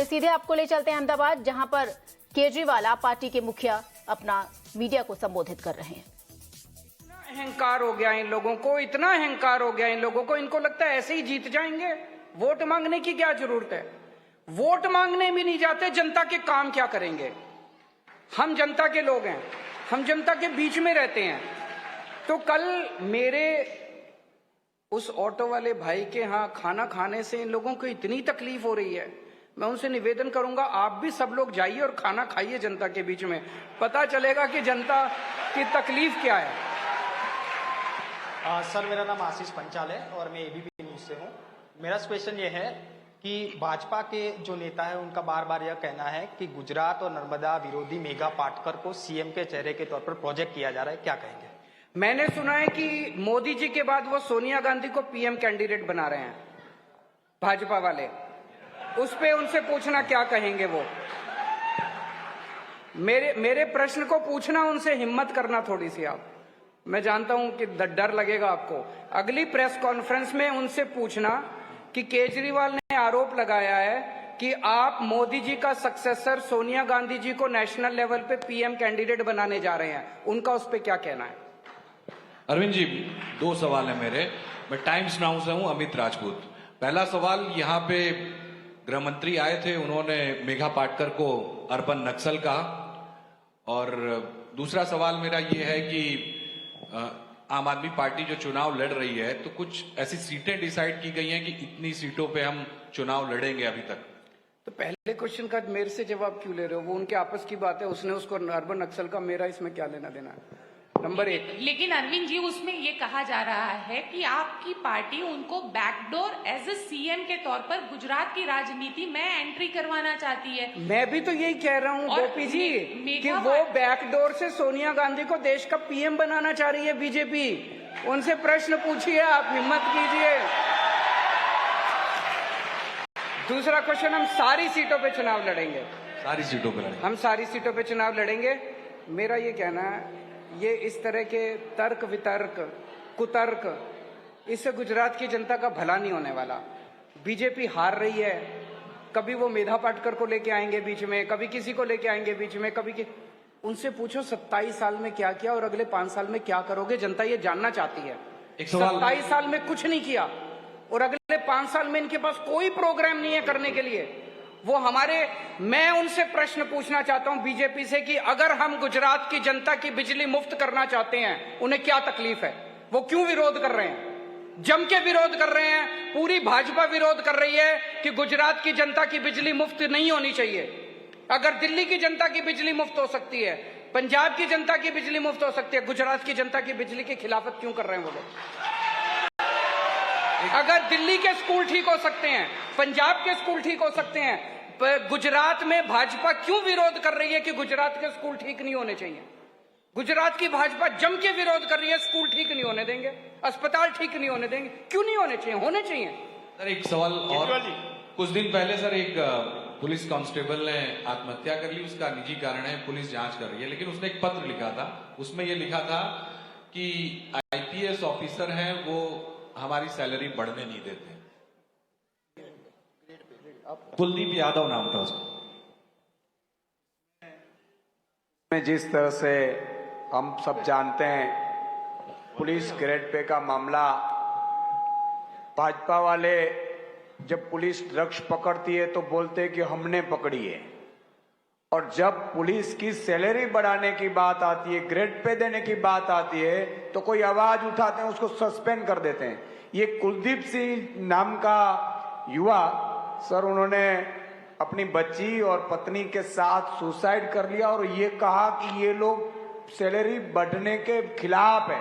चलिए सीधे आपको ले चलते हैं अहमदाबाद, जहां पर केजरीवाल पार्टी के मुखिया अपना मीडिया को संबोधित कर रहे हैं। अहंकार हो गया इन लोगों को, इतना अहंकार हो गया इन लोगों को, इनको लगता है ऐसे ही जीत जाएंगे। वोट मांगने की क्या जरूरत है? वोट मांगने भी नहीं जाते, जनता के काम क्या करेंगे? हम जनता के लोग हैं, हम जनता के बीच में रहते हैं। तो कल मेरे उस ऑटो वाले भाई के यहाँ खाना खाने से इन लोगों को इतनी तकलीफ हो रही है, मैं उनसे निवेदन करूंगा आप भी सब लोग जाइए और खाना खाइए जनता के बीच में, पता चलेगा कि जनता की तकलीफ क्या है। सर, मेरा नाम आशीष पंचाल है और मैं एबीपी न्यूज से हूँ। मेरा क्वेश्चन ये है कि भाजपा के जो नेता है उनका बार बार यह कहना है कि गुजरात और नर्मदा विरोधी मेघा पाटकर को सीएम के चेहरे के तौर पर प्रोजेक्ट किया जा रहा है, क्या कहेंगे? मैंने सुना है कि मोदी जी के बाद वो सोनिया गांधी को पीएम कैंडिडेट बना रहे हैं भाजपा वाले, उस पे उनसे पूछना क्या कहेंगे वो। मेरे प्रश्न को पूछना, उनसे हिम्मत करना थोड़ी सी आप। मैं जानता हूं कि डर लगेगा आपको। अगली प्रेस कॉन्फ्रेंस में उनसे पूछना कि केजरीवाल ने आरोप लगाया है कि आप मोदी जी का सक्सेसर सोनिया गांधी जी को नेशनल लेवल पे पीएम कैंडिडेट बनाने जा रहे हैं, उनका उस पर क्या कहना है? अरविंद जी, 2 सवाल है मेरे। मैं टाइम्स नाउ से हूं, अमित राजपूत। पहला सवाल, यहाँ पे गृह मंत्री आए थे, उन्होंने मेघा पाटकर को अर्बन नक्सल कहा। और दूसरा सवाल मेरा ये है कि आम आदमी पार्टी जो चुनाव लड़ रही है, तो कुछ ऐसी सीटें डिसाइड की गई हैं कि इतनी सीटों पे हम चुनाव लड़ेंगे अभी तक। तो पहले क्वेश्चन का मेरे से जवाब क्यों ले रहे हो? वो उनके आपस की बात है, उसने उसको अर्बन नक्सल का, मेरा इसमें क्या लेना देना है? नंबर 1। लेकिन अरविंद जी, उसमें ये कहा जा रहा है कि आपकी पार्टी उनको बैकडोर एज ए सीएम के तौर पर गुजरात की राजनीति में एंट्री करवाना चाहती है। मैं भी तो यही कह रहा हूँ गोपी जी कि वो बैकडोर से सोनिया गांधी को देश का पीएम बनाना चाह रही है बीजेपी। उनसे प्रश्न पूछिए, आप हिम्मत कीजिए। दूसरा क्वेश्चन, हम सारी सीटों पे चुनाव लड़ेंगे। सारी सीटों पे लड़ेंगे? हम सारी सीटों पे चुनाव लड़ेंगे। मेरा ये कहना है, ये इस तरह के तर्क वितर्क कुतर्क, इससे गुजरात की जनता का भला नहीं होने वाला। बीजेपी हार रही है, कभी वो मेधा पाटकर को लेके आएंगे बीच में, कभी किसी को लेके आएंगे बीच में, उनसे पूछो 27 साल में क्या किया और अगले 5 साल में क्या करोगे, जनता ये जानना चाहती है। 27 साल में कुछ नहीं किया और अगले 5 साल में इनके पास कोई प्रोग्राम नहीं है करने के लिए। वो मैं उनसे प्रश्न पूछना चाहता हूं बीजेपी से कि अगर हम गुजरात की जनता की बिजली मुफ्त करना चाहते हैं, उन्हें क्या तकलीफ है? वो क्यों विरोध कर रहे हैं? जम के विरोध कर रहे हैं। पूरी भाजपा विरोध कर रही है कि गुजरात की जनता की बिजली मुफ्त नहीं होनी चाहिए। अगर दिल्ली की जनता की बिजली मुफ्त हो सकती है, पंजाब की जनता की बिजली मुफ्त हो सकती है, गुजरात की जनता की बिजली की खिलाफत क्यों कर रहे हैं वो लोग? अगर दिल्ली के स्कूल ठीक हो सकते हैं, पंजाब के स्कूल ठीक हो सकते हैं, गुजरात में भाजपा क्यों विरोध कर रही है कि गुजरात के स्कूल ठीक नहीं होने चाहिए? गुजरात की भाजपा जम के विरोध कर रही है, स्कूल ठीक नहीं होने देंगे, अस्पताल ठीक नहीं होने देंगे। क्यों नहीं होने चाहिए? होने चाहिए। सर, एक सवाल और। कुछ दिन पहले सर एक पुलिस कांस्टेबल ने आत्महत्या कर ली, उसका निजी कारण है, पुलिस जांच कर रही है, लेकिन उसने एक पत्र लिखा था, उसमें यह लिखा था कि आईपीएस ऑफिसर हैं, वो हमारी सैलरी बढ़ने नहीं देते। कुलदीप यादव नाम था उसका। जिस तरह से हम सब जानते हैं, पुलिस ग्रेड पे का मामला, भाजपा वाले जब पुलिस ड्रग्स पकड़ती है तो बोलते हैं कि हमने पकड़ी है, और जब पुलिस की सैलरी बढ़ाने की बात आती है, ग्रेड पे देने की बात आती है, तो कोई आवाज उठाते हैं, उसको सस्पेंड कर देते हैं। ये कुलदीप सिंह नाम का युवा सर, उन्होंने अपनी बच्ची और पत्नी के साथ सुसाइड कर लिया और ये कहा कि ये लोग सैलरी बढ़ने के खिलाफ है,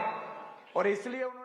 और इसलिए उन्होंने